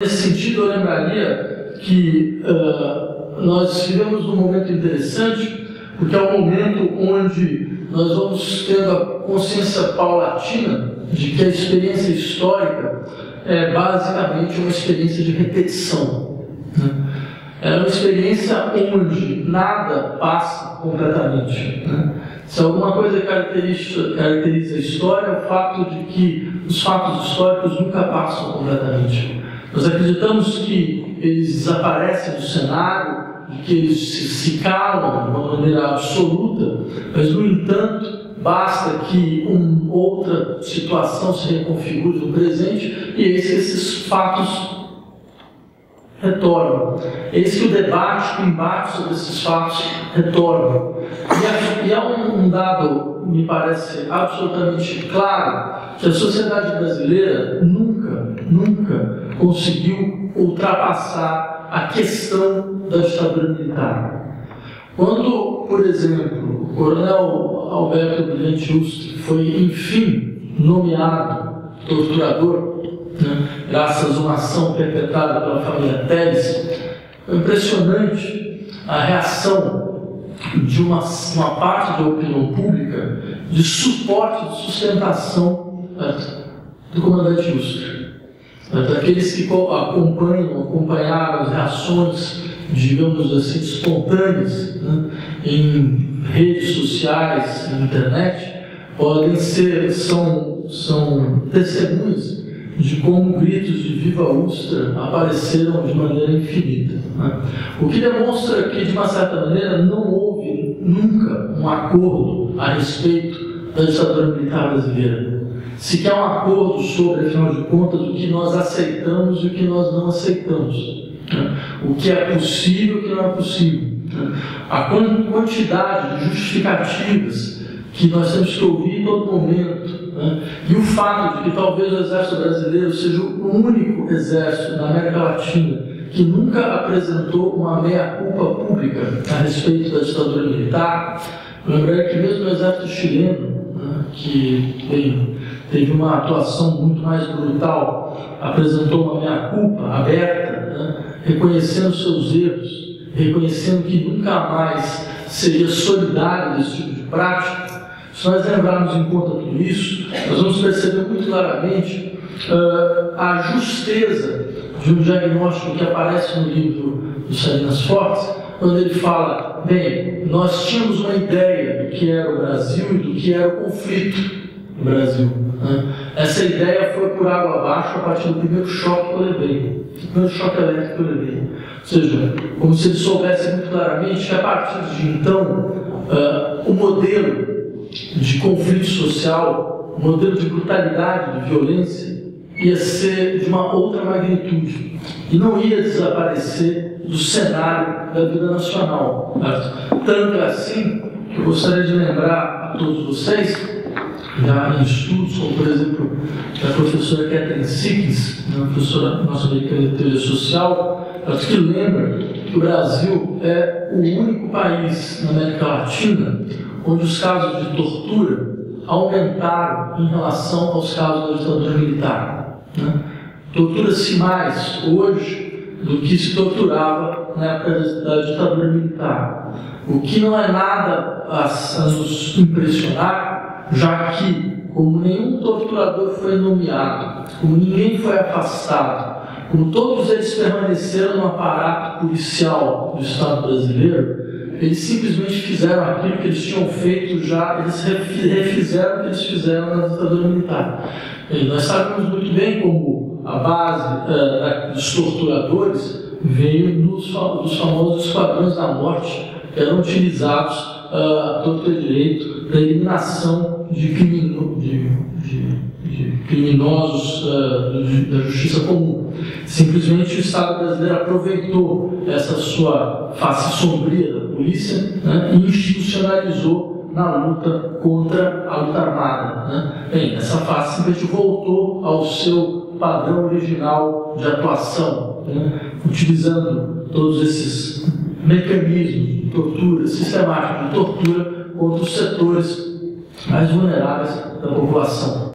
Nesse sentido, eu lembraria que nós vivemos um momento interessante, porque é um momento onde nós vamos tendo a consciência paulatina de que a experiência histórica é basicamente uma experiência de repetição, né? É uma experiência onde nada passa completamente, né? Se alguma coisa caracteriza a história, é o fato de que os fatos históricos nunca passam completamente. Nós acreditamos que eles desaparecem do cenário, de que eles se calam de uma maneira absoluta, mas, no entanto, basta que outra situação se reconfigure no presente e eis que esses fatos retornam. Eis que o debate, o embate sobre esses fatos retornam. E há um dado, me parece absolutamente claro, que a sociedade brasileira nunca conseguiu ultrapassar a questão da ditadura militar. Quando, por exemplo, o coronel Alberto Brilhante Ustra foi, enfim, nomeado torturador, né, graças a uma ação perpetrada pela família Telles, foi impressionante a reação de uma parte da opinião pública de suporte, de sustentação do comandante Ustra. Daqueles que acompanharam as reações, digamos assim, espontâneas, né, em redes sociais, na internet, são testemunhas de como gritos de Viva Ustra apareceram de maneira infinita, né? O que demonstra que, de uma certa maneira, não houve nunca um acordo a respeito da ditadura militar brasileira. Sequer um acordo sobre, afinal de contas, o que nós aceitamos e o que nós não aceitamos, né? O que é possível e o que não é possível, né? A quantidade de justificativas que nós temos que ouvir em todo momento, né? E o fato de que talvez o Exército Brasileiro seja o único exército na América Latina que nunca apresentou uma meia-culpa pública a respeito da ditadura militar. Lembrei que mesmo o Exército chileno, né, que teve uma atuação muito mais brutal, apresentou uma meia-culpa aberta, né, reconhecendo seus erros, reconhecendo que nunca mais seria solidário desse tipo de prática. Se nós lembrarmos em conta tudo isso, nós vamos perceber muito claramente a justeza de um diagnóstico que aparece no livro do Salinas Fortes, quando ele fala: bem, nós tínhamos uma ideia do que era o Brasil e do que era o conflito no Brasil, né? Essa ideia foi por água abaixo a partir do primeiro choque que eu levei, o primeiro choque elétrico que eu levei. Ou seja, como se ele soubesse muito claramente que, a partir de então, o modelo de conflito social, o modelo de brutalidade, de violência, ia ser de uma outra magnitude e não ia desaparecer do cenário da vida nacional, certo? Tanto é assim que eu gostaria de lembrar a todos vocês, já em estudos, como por exemplo da professora Catherine Sickens, uma professora norte-americana de teoria social, que lembra que o Brasil é o único país na América Latina onde os casos de tortura aumentaram em relação aos casos da ditadura militar, né? Tortura-se mais hoje do que se torturava na época da ditadura militar, o que não é nada a nos impressionar, já que, como nenhum torturador foi nomeado, como ninguém foi afastado, como todos eles permaneceram no aparato policial do Estado brasileiro, eles simplesmente fizeram aquilo que eles tinham feito já, eles refizeram o que eles fizeram na ditadura militar. E nós sabemos muito bem como a base dos torturadores veio dos famosos esquadrões da morte, que eram utilizados a torto e direito para a eliminação de criminosos da justiça comum. Simplesmente o Estado brasileiro aproveitou essa sua face sombria da polícia, né, e institucionalizou na luta contra a luta armada, né? Bem, essa face simplesmente voltou ao seu padrão original de atuação, né, utilizando todos esses mecanismos de tortura, sistemáticos de tortura contra os setores mais vulneráveis da população.